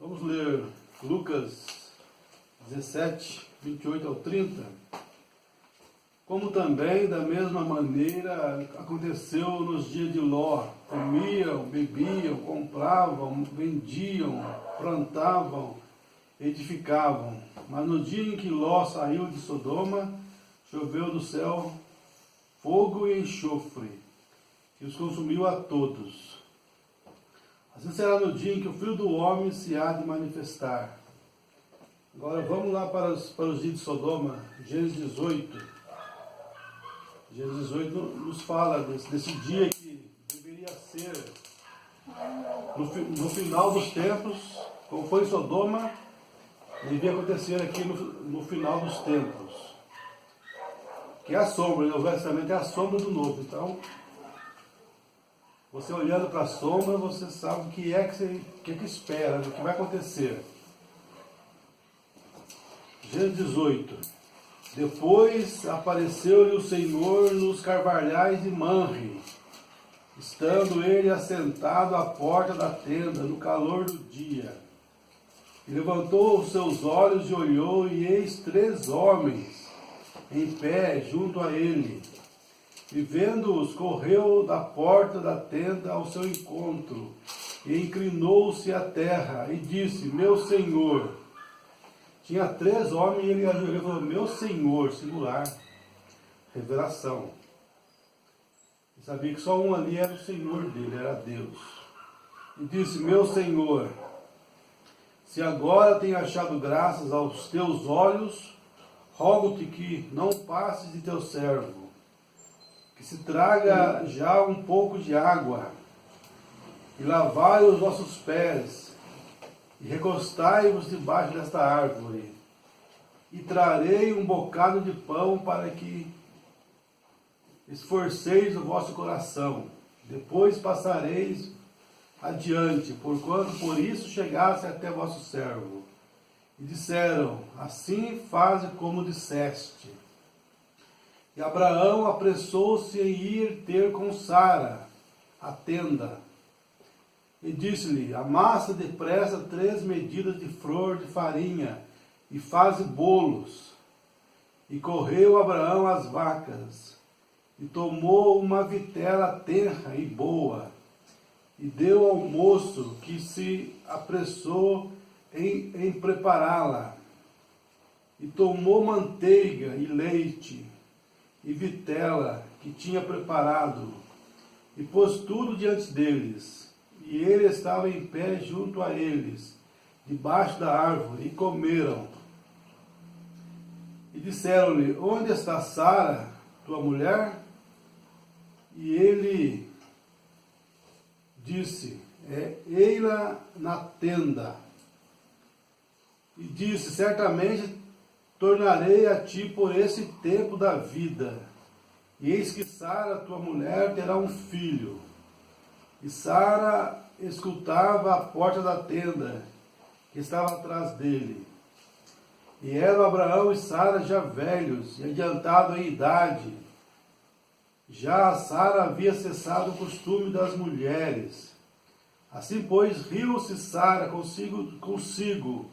Vamos ler Lucas 17, 28 ao 30. Como também, da mesma maneira, aconteceu nos dias de Ló. Comiam, bebiam, compravam, vendiam, plantavam, edificavam. Mas no dia em que Ló saiu de Sodoma, choveu do céu fogo e enxofre, que os consumiu a todos. Assim será no dia em que o Filho do Homem se há de manifestar. Agora vamos lá para os dias de Sodoma, Gênesis 18. Gênesis 18 nos fala desse dia que deveria ser no final dos tempos, como foi em Sodoma, devia acontecer aqui no final dos tempos. Que é a sombra, o Velho Testamento é a sombra do Novo. Então, você olhando para a sombra, você sabe o que é que espera, o que vai acontecer. Gênesis 18. Depois apareceu-lhe o Senhor nos carvalhais de Manre, estando ele assentado à porta da tenda, no calor do dia. E levantou os seus olhos e olhou, e eis 3 homens em pé junto a ele. E vendo-os, correu da porta da tenda ao seu encontro, e inclinou-se à terra, e disse: Meu Senhor. Tinha 3 homens e ele ajoelhou e falou: Meu Senhor, singular, revelação. Ele sabia que só um ali era o Senhor dele, era Deus. E disse: Meu Senhor, se agora tenho achado graças aos teus olhos, rogo-te que não passes de teu servo, que se traga já um pouco de água, e lavai os vossos pés, e recostai-vos debaixo desta árvore, e trarei um bocado de pão para que esforceis o vosso coração. Depois passareis adiante, porquanto por isso chegasse até vosso servo. E disseram: Assim faze como disseste. E Abraão apressou-se em ir ter com Sara a tenda. E disse-lhe: Amassa depressa 3 medidas de flor de farinha, e faze bolos. E correu Abraão às vacas, e tomou uma vitela tenra e boa, e deu ao moço, que se apressou em prepará-la. E tomou manteiga e leite, e vitela que tinha preparado, e pôs tudo diante deles. E ele estava em pé junto a eles, debaixo da árvore, e comeram. E disseram-lhe: Onde está Sara, tua mulher? E ele disse: Ei-la na tenda. E disse: Certamente tornarei a ti por esse tempo da vida. E eis que Sara, tua mulher, terá um filho. E Sara escutava a porta da tenda, que estava atrás dele. E eram Abraão e Sara já velhos, e adiantados em idade. Já a Sara havia cessado o costume das mulheres. Assim, pois, riu-se Sara consigo,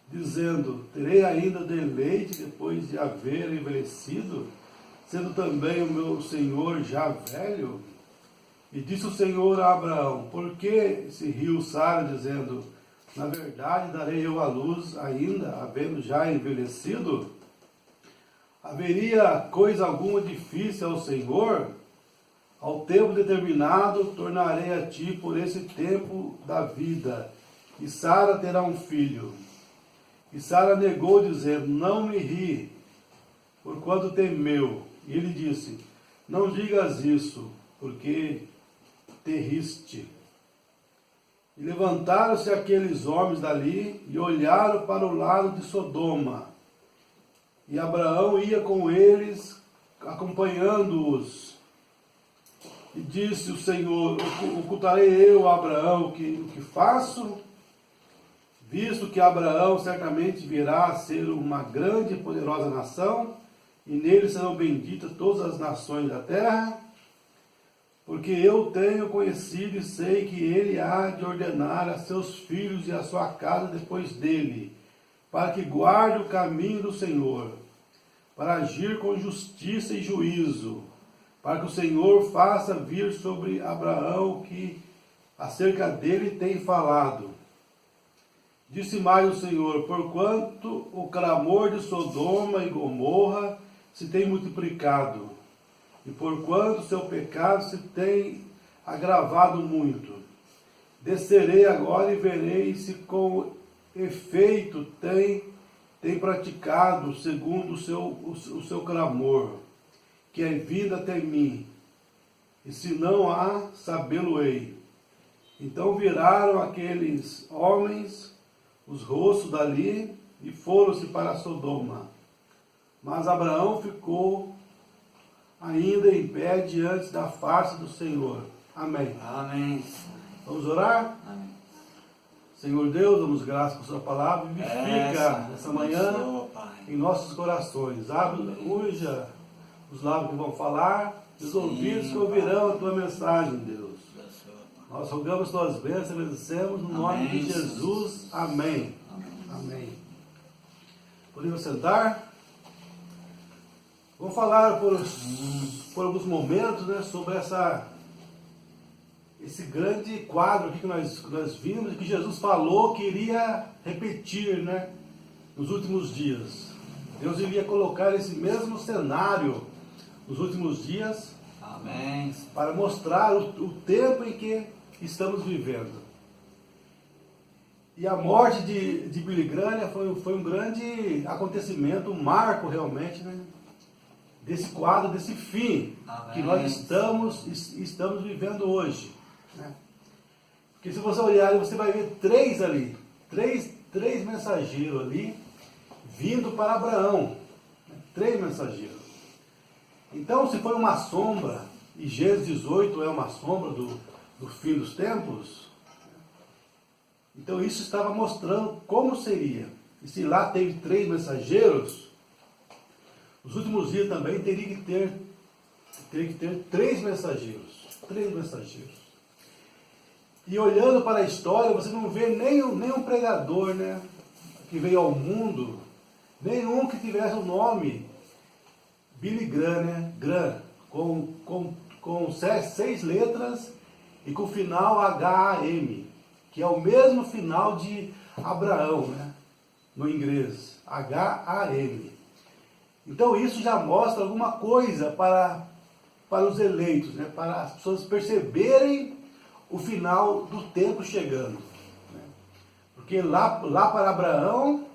dizendo: Terei ainda deleite depois de haver envelhecido, sendo também o meu senhor já velho? E disse o Senhor a Abraão: Por que se riu Sara, dizendo: Na verdade darei eu à luz ainda, havendo já envelhecido? Haveria coisa alguma difícil ao Senhor? Ao tempo determinado tornarei a ti por esse tempo da vida, e Sara terá um filho. E Sara negou, dizendo: Não me ri, porquanto temeu. E ele disse: Não digas isso, porque te riste. E levantaram-se aqueles homens dali e olharam para o lado de Sodoma. E Abraão ia com eles, acompanhando-os. E disse o Senhor: Ocultarei eu a Abraão o que faço? Visto que Abraão certamente virá a ser uma grande e poderosa nação, e nele serão benditas todas as nações da terra. porque eu tenho conhecido e sei que ele há de ordenar a seus filhos e a sua casa depois dele, para que guarde o caminho do Senhor, para agir com justiça e juízo, para que o Senhor faça vir sobre Abraão o que acerca dele tem falado. Disse mais o Senhor: porquanto o clamor de Sodoma e Gomorra se tem multiplicado, e porquanto seu pecado se tem agravado muito, descerei agora e verei se com efeito tem praticado segundo o seu clamor, que é vindo até mim, e se não há, sabê-lo-ei. Então viraram aqueles homens os rostos dali e foram-se para Sodoma. Mas Abraão ficou ainda em pé diante da face do Senhor. Amém. Amém. Vamos orar? Amém. Senhor Deus, damos graças por sua palavra. Vivifica nessa manhã em nossos corações. Unja os lábios que vão falar e os ouvidos que ouvirão a tua mensagem, Deus. Nós rogamos tuas bênçãos e agradecemos no nome de Jesus. Amém. Amém. Podemos sentar? Vou falar por alguns momentos, né, sobre esse grande quadro aqui que nós vimos e que Jesus falou que iria repetir, né, nos últimos dias. Deus iria colocar esse mesmo cenário nos últimos dias. Amém. Para mostrar o tempo em que estamos vivendo. E a morte de Billy Graham foi um grande acontecimento, um marco realmente, né, desse quadro, desse fim. Amém. Que nós estamos vivendo hoje. Né? Porque se você olhar, você vai ver três mensageiros ali vindo para Abraão. Né? 3 mensageiros. Então, se foi uma sombra, e Gênesis 18 é uma sombra do fim dos tempos, então isso estava mostrando como seria. E se lá teve 3 mensageiros, os últimos dias também teria que ter 3 mensageiros. 3 mensageiros. E olhando para a história, você não vê nenhum pregador, né, que veio ao mundo, nenhum que tivesse o nome Billy Graham, né? Graham, com 6 letras e com o final H-A-M, que é o mesmo final de Abraão, né? No inglês, H-A-M. Então isso já mostra alguma coisa para os eleitos, né? Para as pessoas perceberem o final do tempo chegando. Né? Porque lá para Abraão,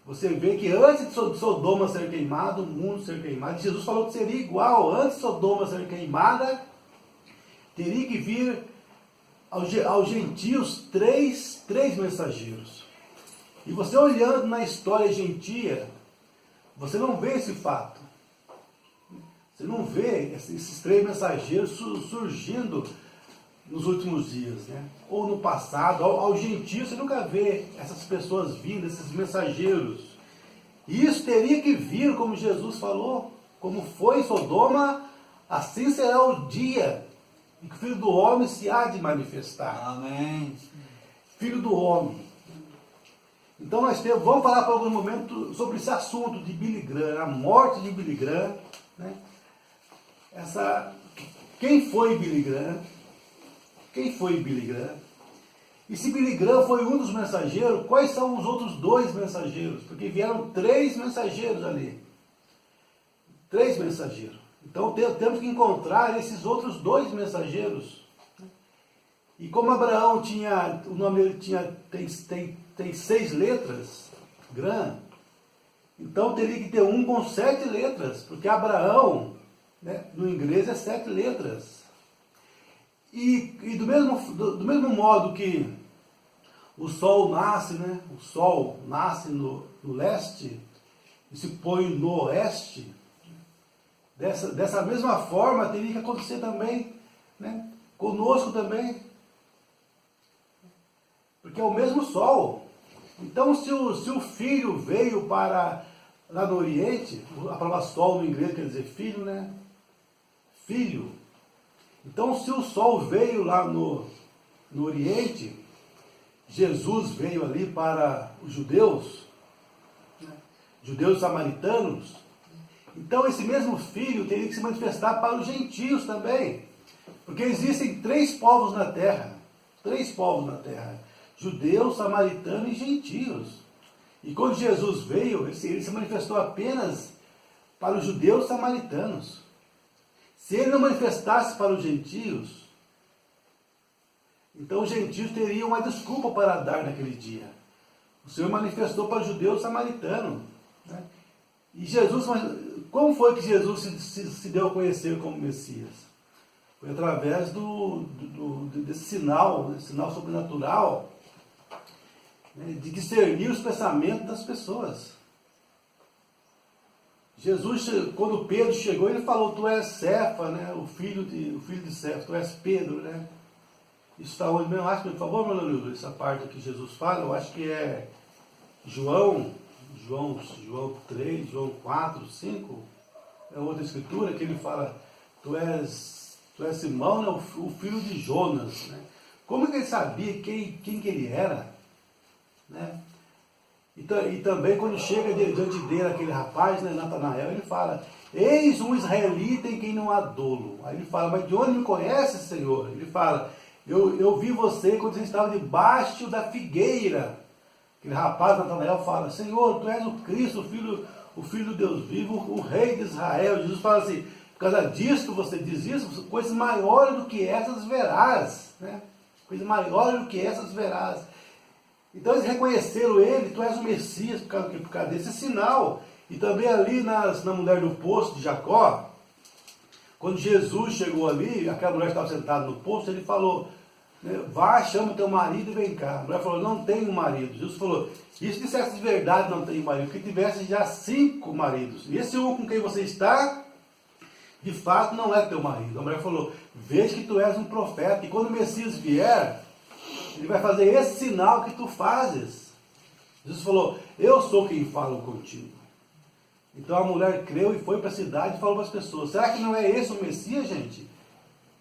você vê que antes de Sodoma ser queimado, o mundo ser queimado, Jesus falou que seria igual. Antes de Sodoma ser queimada, teria que vir aos gentios três mensageiros. E você olhando na história gentia, você não vê esse fato. Você não vê esses 3 mensageiros surgindo nos últimos dias, né? Ou no passado. Ao gentio você nunca vê essas pessoas vindo, esses mensageiros. E isso teria que vir, como Jesus falou, como foi em Sodoma, assim será o dia em que o Filho do Homem se há de manifestar. Amém. Filho do Homem. Então vamos falar por algum momento sobre esse assunto de Billy Graham, a morte de Billy Graham, né? Quem foi Billy Graham? Quem foi Billy Graham? E se Billy Graham foi um dos mensageiros, quais são os outros 2 mensageiros? Porque vieram 3 mensageiros ali. 3 mensageiros. Então temos que encontrar esses outros 2 mensageiros. E como Abraão o nome dele tem 6 letras, Graham, então teria que ter um com 7 letras, porque Abraão, né, no inglês é 7 letras. E do mesmo modo que o sol nasce, né? O sol nasce no leste e se põe no oeste, dessa mesma forma teria que acontecer também, né, conosco também. Porque é o mesmo sol. Então se o filho veio para lá no Oriente, a palavra sol no inglês quer dizer filho, né? Filho. Então, se o sol veio lá no Oriente, Jesus veio ali para os judeus, judeus samaritanos, então esse mesmo Filho teria que se manifestar para os gentios também, porque existem três povos na terra, judeus, samaritanos e gentios. E quando Jesus veio, ele se manifestou apenas para os judeus samaritanos. Se ele não manifestasse para os gentios, então os gentios teriam uma desculpa para dar naquele dia. O Senhor manifestou para os judeus samaritanos. Né? E Jesus, como foi que Jesus se deu a conhecer como Messias? Foi através desse sinal sobrenatural, né, de discernir os pensamentos das pessoas. Jesus, quando Pedro chegou, ele falou: tu és Cefa, né, o filho de Cefa, tu és Pedro, né? Isso está onde mesmo? Acho que, por favor, meu amigo, essa parte que Jesus fala, eu acho que é João 3, João 4, 5, é outra escritura que ele fala: tu és Simão, né, o filho de Jonas, né? Como que ele sabia quem que ele era, né? E também quando chega diante dele aquele rapaz, né, Natanael, ele fala: eis um israelita em quem não há dolo. Aí ele fala: mas de onde me conhece, Senhor? Ele fala: eu vi você quando você estava debaixo da figueira. Aquele rapaz, Natanael, fala: Senhor, tu és o Cristo, o filho do Deus vivo, o rei de Israel. Jesus fala assim: por causa disso que você diz isso, coisas maiores do que essas verás, né? Coisas maiores do que essas verás. Então eles reconheceram ele: tu és o Messias, por causa desse sinal. E também ali na mulher do poço de Jacó, quando Jesus chegou ali, aquela mulher estava sentada no poço, ele falou: vá, chama teu marido e vem cá. A mulher falou: não tenho marido. Jesus falou: e se dissesse de verdade não tenho marido, que tivesse já 5 maridos, e esse um com quem você está, de fato não é teu marido. A mulher falou: veja que tu és um profeta, e quando o Messias vier, ele vai fazer esse sinal que tu fazes. Jesus falou: eu sou quem fala contigo. Então a mulher creu e foi para a cidade e falou para as pessoas: será que não é esse o Messias, gente?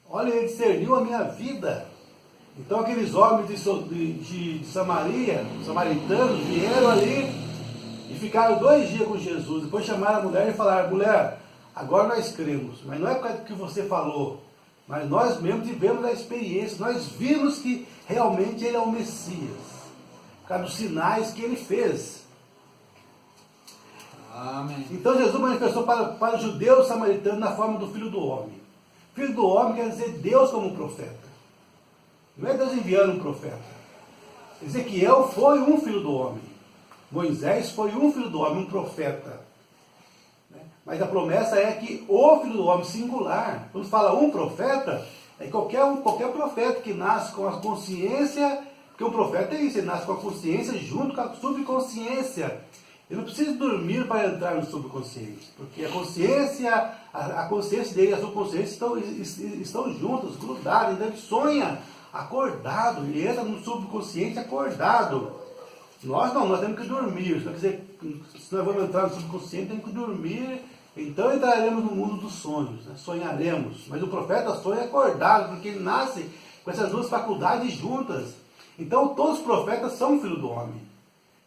Olha, ele discerniu a minha vida. Então aqueles homens de Samaria, samaritanos, vieram ali e ficaram 2 dias com Jesus. Depois chamaram a mulher e falaram: mulher, agora nós cremos, mas não é por causa do que você falou, mas nós mesmos tivemos a experiência, nós vimos que realmente ele é o Messias, por causa dos sinais que ele fez. Amém. Então Jesus manifestou para os judeus samaritanos na forma do Filho do Homem. Filho do Homem quer dizer Deus como profeta. Não é Deus enviando um profeta. Ezequiel foi um filho do homem. Moisés foi um filho do homem, um profeta. Mas a promessa é que o filho do homem, singular, quando fala um profeta, é qualquer profeta que nasce com a consciência, porque um profeta é isso, ele nasce com a consciência junto com a subconsciência. Ele não precisa dormir para entrar no subconsciente, porque a consciência dele e a subconsciência estão juntas, grudadas. Então ele sonha acordado, ele entra no subconsciente acordado. Nós temos que dormir. Quer dizer, se nós vamos entrar no subconsciente, temos que dormir, então entraremos no mundo dos sonhos, né? Sonharemos. Mas o profeta sonha acordado, porque ele nasce com essas 2 faculdades juntas. Então todos os profetas são filho do homem.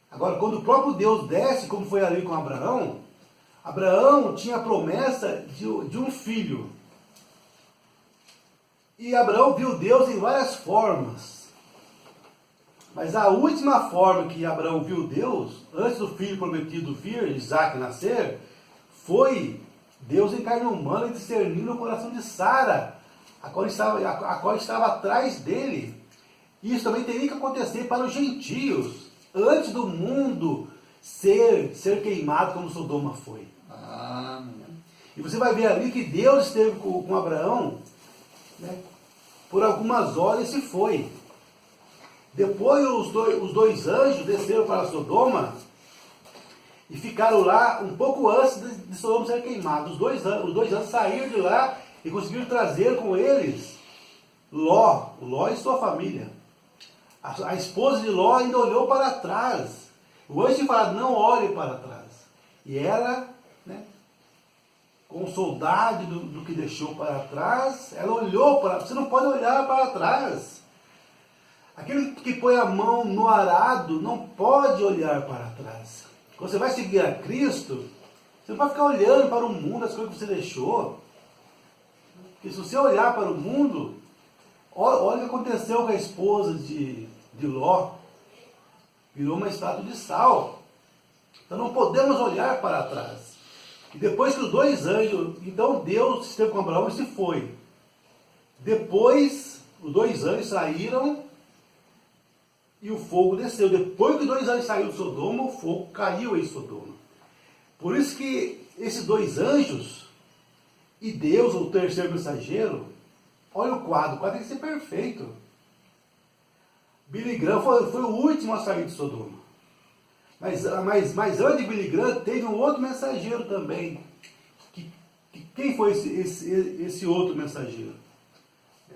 Agora, quando o próprio Deus desce, como foi ali com Abraão, Abraão tinha a promessa de um filho. E Abraão viu Deus em várias formas. Mas a última forma que Abraão viu Deus, antes do filho prometido vir, Isaac, nascer, foi Deus em carne humana e discernindo o coração de Sara, a qual estava atrás dele. Isso também teria que acontecer para os gentios, antes do mundo ser queimado como Sodoma foi. Amém. E você vai ver ali que Deus esteve com Abraão, né, por algumas horas e se foi. Depois os dois anjos desceram para Sodoma e ficaram lá um pouco antes de Sodoma ser queimado. Os dois anjos saíram de lá e conseguiram trazer com eles Ló e sua família. A esposa de Ló ainda olhou para trás. O anjo tinha falado: não olhe para trás. E ela, né, com saudade do que deixou para trás, ela olhou para... Você não pode olhar para trás. Aquele que põe a mão no arado não pode olhar para trás. Quando você vai seguir a Cristo, você não pode ficar olhando para o mundo, as coisas que você deixou. Porque se você olhar para o mundo, olha o que aconteceu com a esposa de Ló. Virou uma estátua de sal. Então não podemos olhar para trás. E depois que os dois anjos, então Deus esteve com Abraão e se foi. Depois, os dois anjos saíram e o fogo desceu. Depois que os dois anjos saíram de Sodoma, o fogo caiu em Sodoma. Por isso que esses dois anjos e Deus, o terceiro mensageiro, olha o quadro tem que ser perfeito. Billy Graham foi o último a sair de Sodoma. Mas antes de Billy Graham, teve um outro mensageiro também. Quem foi esse outro mensageiro?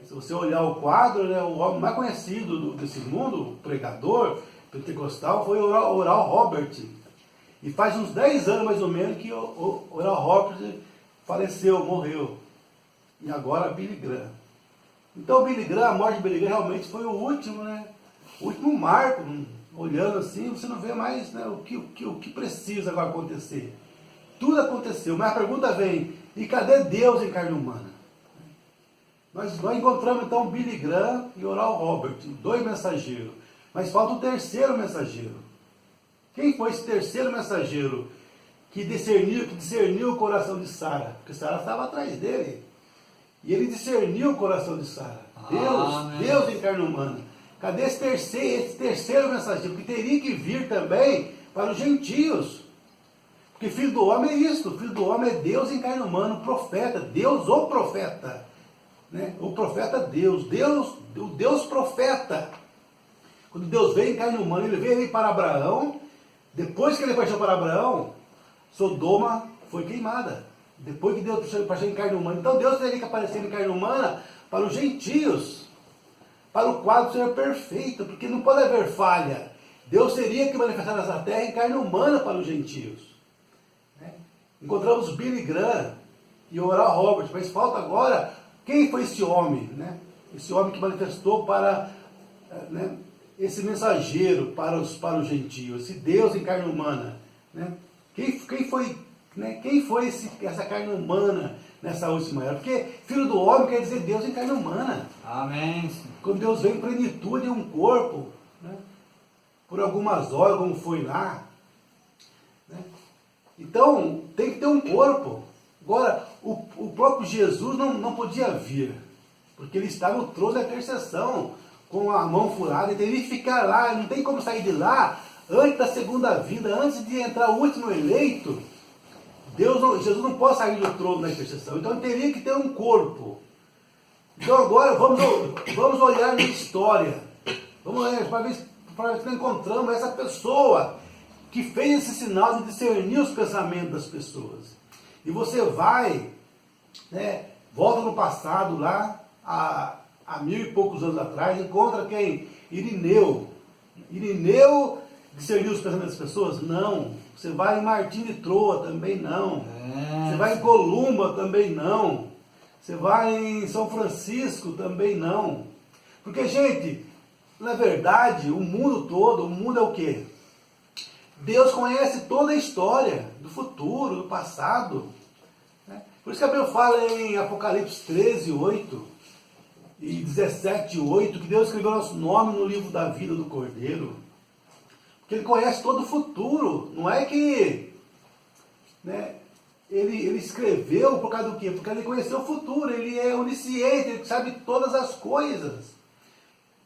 Se você olhar o quadro, né, o homem mais conhecido desse mundo, o pregador pentecostal, foi o Oral Roberts. E faz uns 10 anos mais ou menos que o Oral Roberts faleceu, morreu. E agora Billy Graham. Então Billy Graham, a morte de Billy Graham realmente foi o último, né? O último marco. Olhando assim, você não vê mais, né, o que precisa agora acontecer. Tudo aconteceu, mas a pergunta vem, e cadê Deus em carne humana? Nós encontramos então Billy Graham e Oral Roberts, dois mensageiros, mas falta o terceiro mensageiro. Quem foi esse terceiro mensageiro que discerniu o coração de Sara? Porque Sara estava atrás dele, e ele discerniu o coração de Sara. Deus em carne humana. Cadê esse terceiro mensageiro, que teria que vir também para os gentios? Porque filho do homem é isto, filho do homem é Deus em carne humana, o profeta, Deus o profeta. Né? O profeta Deus, o Deus profeta. Quando Deus veio em carne humana, ele veio para Abraão, depois que ele partiu para Abraão, Sodoma foi queimada. Depois que Deus partiu em carne humana. Então Deus teria que aparecer em carne humana para os gentios, para o quadro ser perfeito, porque não pode haver falha. Deus teria que manifestar nessa terra em carne humana para os gentios. Né? Encontramos Billy Graham e Oral Roberts, mas falta agora, quem foi esse homem? Né? Esse homem que manifestou para, né, esse mensageiro para os gentios, esse Deus em carne humana. Né? Quem foi essa carne humana nessa última era? Porque filho do homem quer dizer Deus em carne humana. Amém. Quando Deus vem em plenitude em um corpo, né, por algumas horas, como foi lá. Né? Então, tem que ter um corpo. Agora, o próprio Jesus não podia vir, porque ele está no trono da intercessão, com a mão furada, e teria que ficar lá, não tem como sair de lá, antes da segunda vinda, antes de entrar o último eleito. Jesus não pode sair do trono da intercessão, então ele teria que ter um corpo. Então agora vamos olhar na história, vamos olhar para ver se encontramos essa pessoa que fez esse sinal de discernir os pensamentos das pessoas. E você vai, né, volta no passado lá, há 1000 e poucos anos atrás, encontra quem? Irineu. Irineu discerniu os pensamentos das pessoas? Não. Você vai em Martim de Troa, também não. Você vai em Columba, também não. Você vai em São Francisco, também não. Porque, gente, na verdade, o mundo todo, o mundo é o quê? Deus conhece toda a história do futuro, do passado. Né? Por isso que a Bíblia fala em Apocalipse 13, 8 e 17, 8, que Deus escreveu nosso nome no livro da vida do Cordeiro. Porque Ele conhece todo o futuro. Não é que, né, ele escreveu por causa do quê? Porque Ele conheceu o futuro. Ele é onisciente, Ele sabe todas as coisas.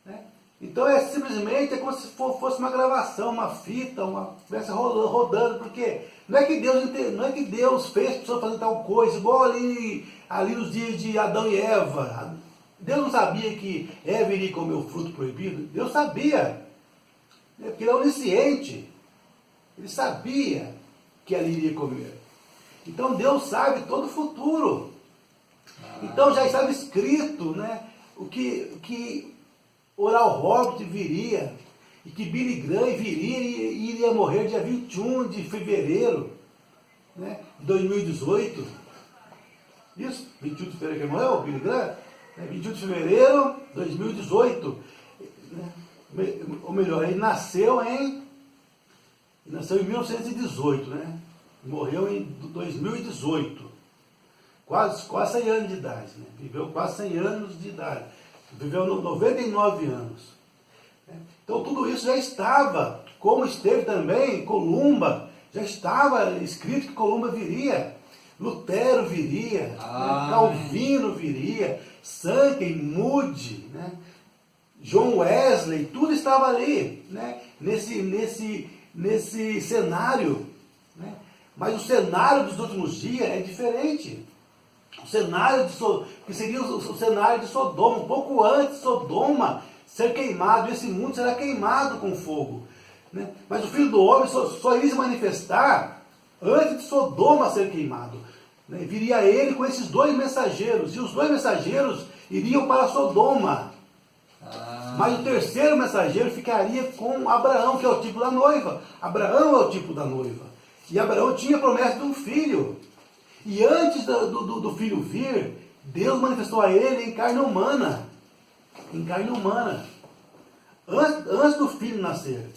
Né? Então é simplesmente como se fosse uma gravação, uma fita, estivesse rodando, porque não é que Deus fez a pessoa fazer tal coisa, igual ali nos dias de Adão e Eva. Deus não sabia que Eva iria comer o fruto proibido? Deus sabia, porque Ele é onisciente. Ele sabia que ela iria comer. Então Deus sabe todo o futuro. Então já estava escrito, né, o que Oral Roberts viria, e que Billy Graham viria e iria morrer dia 21 de fevereiro, né, de 2018. Isso, 21 de fevereiro que ele morreu, Billy Graham, né? 21 de fevereiro de 2018. Né? Ou melhor, ele nasceu em 1918, né? Morreu em 2018. Quase 100 anos de idade, né? Viveu quase 100 anos de idade. Viveu 99 anos. Então tudo isso já estava, como esteve também Columba, já estava escrito que Columba viria, Lutero viria, né? Calvino viria, Sankey, Moody, né? John Wesley, tudo estava ali, né? nesse cenário. Né? Mas o cenário dos últimos dias é diferente. O cenário que seria o cenário de Sodoma, um pouco antes de Sodoma ser queimado, esse mundo será queimado com fogo. Né? Mas o Filho do Homem só iria se manifestar antes de Sodoma ser queimado. Né? Viria ele com esses 2 mensageiros, e os 2 mensageiros iriam para Sodoma. Mas o terceiro mensageiro ficaria com Abraão, que é o tipo da noiva. Abraão é o tipo da noiva. E Abraão tinha promessa de um filho. E antes do filho vir, Deus manifestou a ele em carne humana. Em carne humana. Antes do filho nascer.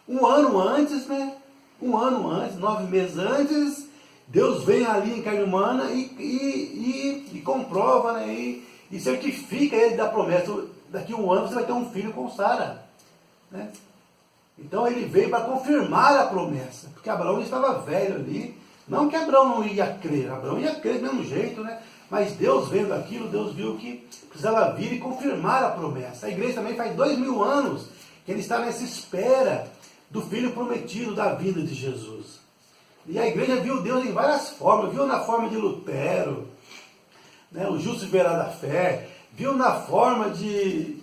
Um ano antes, né? 9 meses antes, Deus vem ali em carne humana e comprova, né? E certifica ele da promessa. Daqui a um ano você vai ter um filho com Sara. Né? Então ele veio para confirmar a promessa. Porque Abraão estava velho ali. Não que Abraão não ia crer. Abraão ia crer do mesmo jeito, né? Mas Deus vendo aquilo, Deus viu que precisava vir e confirmar a promessa. A igreja também faz 2000 anos que ele está nessa espera do filho prometido da vinda de Jesus. E a igreja viu Deus em várias formas. Viu na forma de Lutero, né? O justo verá da fé. Viu na forma de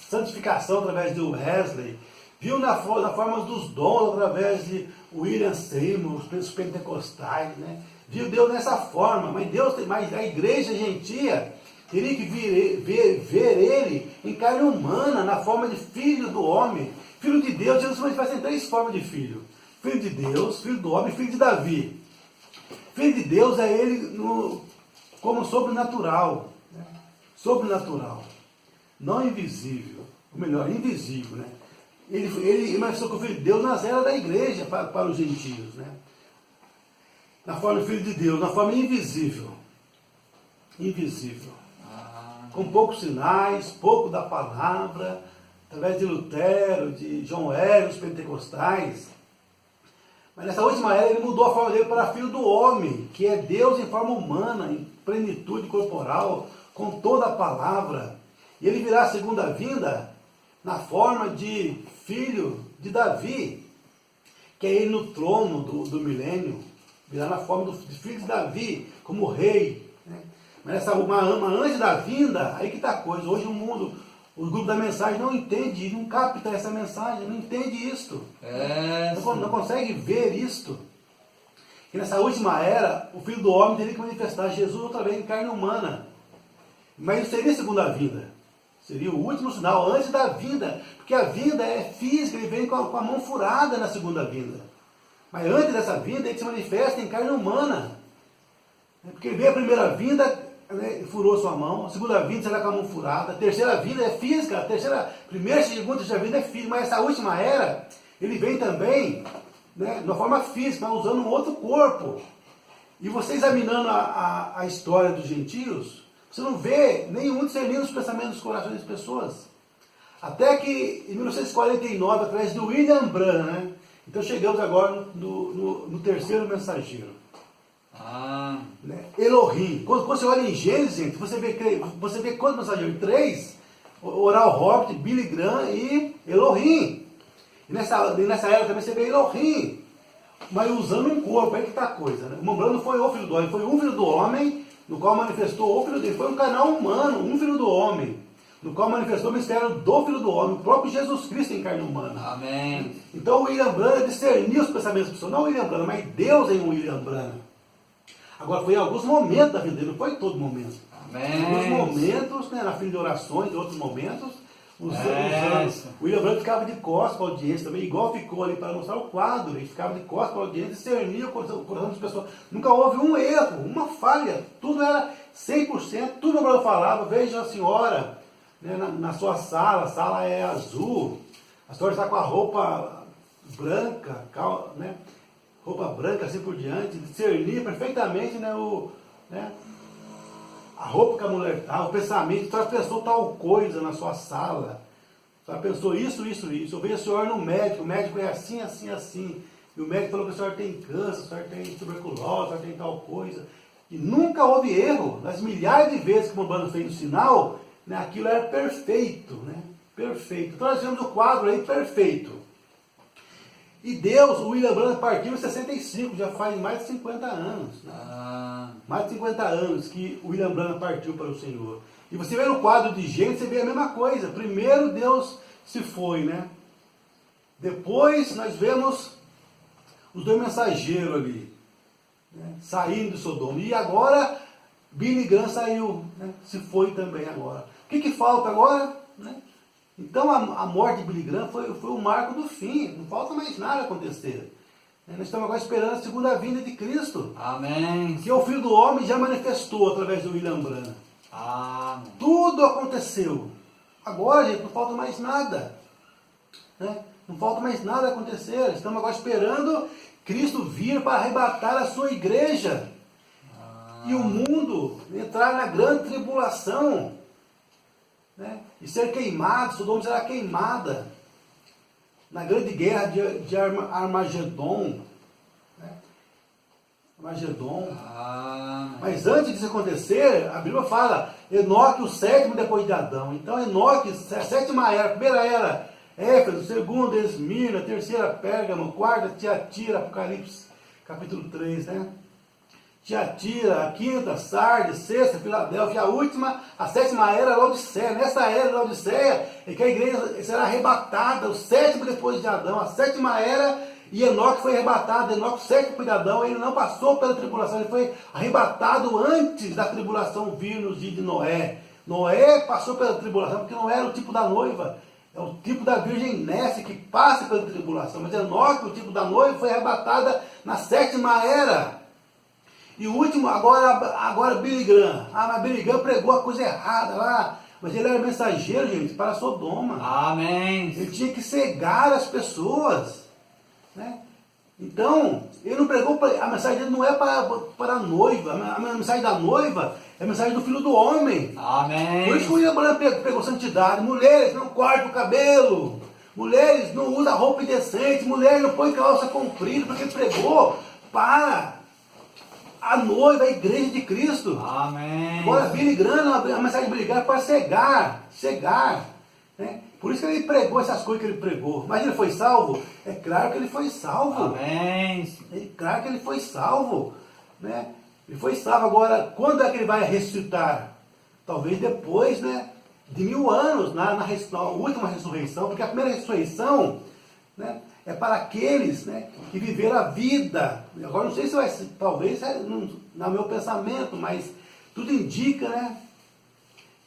santificação através de Wesley. Viu na forma dos dons através de William Seymour, os pentecostais, né? Viu Deus nessa forma, mas a igreja gentia teria que ver ele em carne humana, na forma de filho do homem. Filho de Deus, Jesus se manifesta em 3 formas de filho. Filho de Deus, filho do homem, filho de Davi. Filho de Deus é ele como sobrenatural. Né? Sobrenatural. Não invisível. Ou melhor, invisível, né? Ele manifestou com o Filho de Deus nas eras da igreja para os gentios, né? Na forma do Filho de Deus, na forma invisível. Invisível. Com poucos sinais, pouco da palavra, através de Lutero, de John Wesley, os pentecostais. Mas nessa última era ele mudou a forma dele para Filho do Homem, que é Deus em forma humana, em plenitude corporal, com toda a palavra. E ele virá a segunda vinda na forma de filho de Davi, que é ele no trono do milênio, virá na forma de filho de Davi, como rei. Né? Mas uma antes da vinda, aí que está a coisa. Hoje o mundo, o grupo da mensagem não entende, não capta essa mensagem, não entende isto. Não consegue ver isto. Que nessa última era, o Filho do Homem teria que manifestar Jesus outra vez em carne humana. Mas isso seria a segunda vinda. Seria o último sinal antes da vinda. Porque a vinda é física, ele vem com a mão furada na segunda vinda. Mas antes dessa vinda, ele se manifesta em carne humana. Porque ele veio a primeira vinda, né, furou sua mão. A segunda vinda será com a mão furada. A terceira vinda é física. Primeira, segunda, terceira vinda é física. Mas essa última era, ele vem também, né, de uma forma física, mas usando um outro corpo. E você examinando a história dos gentios, você não vê nenhum discernindo os pensamentos dos corações das pessoas. Até que em 1949, através do William Branham, né? Então chegamos agora no terceiro mensageiro. Né? Elohim. Quando você olha em Gênesis, gente, você vê quantos mensageiros? 3. Oral Roberts, Billy Graham e Elohim. E nessa era também você vê Elohim. Mas usando um corpo, aí que está a coisa. Né? O Branham não foi o filho do homem, foi um filho do homem, no qual manifestou o filho dele. Foi um canal humano, um filho do homem, no qual manifestou o mistério do Filho do Homem, o próprio Jesus Cristo em carne humana. Amém. Então o William Branham discerniu os pensamentos das pessoas, não o William Branham, mas Deus em William Branham. Agora foi em alguns momentos da vida dele, não foi em todo momento. Amém. Em alguns momentos, né, na fim de orações, em outros momentos, O William Branco ficava de costas para a audiência também, igual ficou ali para mostrar o quadro. Ele ficava de costas para a audiência, discernia o coração das pessoas. Nunca houve um erro, uma falha. Tudo era 100%, tudo o Branco falava. Veja a senhora, né, na sua sala, a sala é azul. A senhora está com a roupa branca, né, roupa branca assim por diante. Discernia perfeitamente, né, a roupa que a mulher está, o pensamento. Só pensou tal coisa na sua sala. Só pensou isso. Eu vejo a senhora no médico, o médico é assim. E o médico falou que a senhora tem câncer, a senhora tem tuberculose, a senhora tem tal coisa. E nunca houve erro. Nas milhares de vezes que o Umbanda fez o sinal, né, aquilo era perfeito, né? Perfeito. Então nós temos o quadro aí perfeito. E Deus, o William Branco partiu em 65, já faz mais de 50 anos. Né? Mais de 50 anos que o William Branco partiu para o Senhor. E você vê no quadro de Gênesis, você vê a mesma coisa. Primeiro Deus se foi, né? Depois nós vemos os dois mensageiros ali, né, saindo de Sodoma. E agora Billy Graham saiu, né, se foi também agora. O que falta agora? Né? Então a morte de Billy Graham foi o marco do fim. Não falta mais nada acontecer. Nós estamos agora esperando a segunda vinda de Cristo. Amém. Que o Filho do Homem já manifestou através do William Branham. Amém. Tudo aconteceu. Agora, gente, não falta mais nada. Né? Não falta mais nada acontecer. Estamos agora esperando Cristo vir para arrebatar a sua igreja. E o mundo entrar na grande tribulação. Né? E ser queimado, Sodoma será queimada. Na grande guerra de Armagedon. Né? Armagedon. Mas antes disso acontecer, a Bíblia fala, Enoque o sétimo depois de Adão. Então Enoque, a sétima era, a primeira era Éfeso, segunda Esmirna, terceira Pérgamo, quarta Tiatira, Apocalipse, capítulo 3, né? Tiatira, a quinta, Sardes, sexta, Filadélfia, a última, a sétima era Laodiceia. Nessa era de Laodiceia é que a igreja será arrebatada, o sétimo depois de Adão, a sétima era, e Enoque foi arrebatado. Enoque, o sétimo depois de Adão, ele não passou pela tribulação, ele foi arrebatado antes da tribulação vir nos dias de Noé. Noé passou pela tribulação, porque não era o tipo da noiva, é o tipo da virgem Nécia que passa pela tribulação. Mas Enoque, o tipo da noiva, foi arrebatada na sétima era. E o último, agora Billy Graham. Mas Billy Graham pregou a coisa errada lá. Mas ele era mensageiro, gente, para Sodoma. Amém. Ele tinha que cegar as pessoas. Né? Então, ele não pregou, a mensagem dele não é para a noiva. A mensagem da noiva é a mensagem do Filho do Homem. Amém. Por isso que o William Branham pregou santidade. Mulheres, não cortem o cabelo. Mulheres, não usam roupa indecente. Mulheres, não põem calça comprida. Porque ele pregou para a noiva, a igreja de Cristo. Amém. Agora, Billy Graham, a mensagem de Billy Graham é para cegar. Né? Por isso que ele pregou essas coisas que ele pregou. Mas ele foi salvo? É claro que ele foi salvo. Amém. É claro que ele foi salvo. Né? Ele foi salvo. Agora, quando é que ele vai ressuscitar? Talvez depois, né, de 1000 anos, na última ressurreição. Porque a primeira ressurreição, né, é para aqueles, né, que viveram a vida. Agora não sei se vai ser, talvez no meu pensamento, mas tudo indica, né,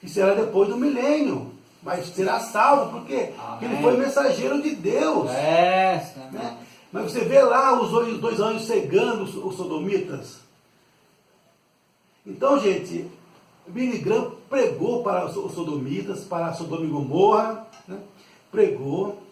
que será depois do milênio. Mas será salvo, porque ele foi mensageiro de Deus. Né? Mas você vê lá os dois anjos cegando os sodomitas. Então, gente, Billy Graham pregou para os sodomitas, para Sodoma e Gomorra, né? Pregou.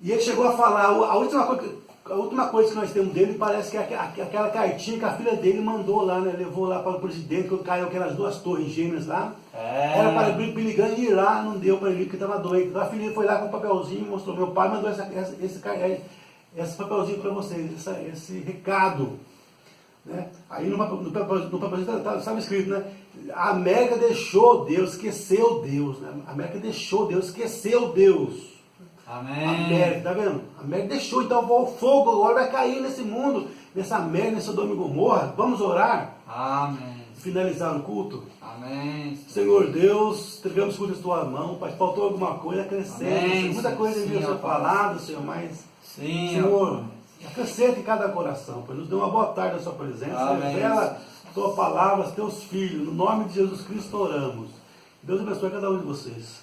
E ele chegou a falar, a última coisa que nós temos dele, parece que é aquela cartinha que a filha dele mandou lá, né? Levou lá para o presidente, quando caiu aquelas duas torres gêmeas lá. Era para Billy Graham ir lá, não deu para ele, porque estava doente. Então a filha foi lá com um papelzinho, mostrou, meu pai mandou esse papelzinho para você, esse recado. Né? Aí no papelzinho estava escrito, né? A América deixou Deus, esqueceu Deus. Né? A América deixou Deus, esqueceu Deus. Amém. A América, tá vendo? A América deixou, então o fogo agora vai cair nesse mundo, nessa América, nesse Sodoma e Gomorra. Vamos orar? Amém. Finalizar o culto? Amém. Senhor Deus, entregamos o culto em tua mão, Pai, faltou alguma coisa, acrescente. Muita coisa devia ser falada, Senhor, mas, sim, Senhor, acrescente em cada coração, Pai, nos dê uma boa tarde na sua presença, revela a tua palavra aos teus filhos, no nome de Jesus Cristo oramos. Deus abençoe cada um de vocês.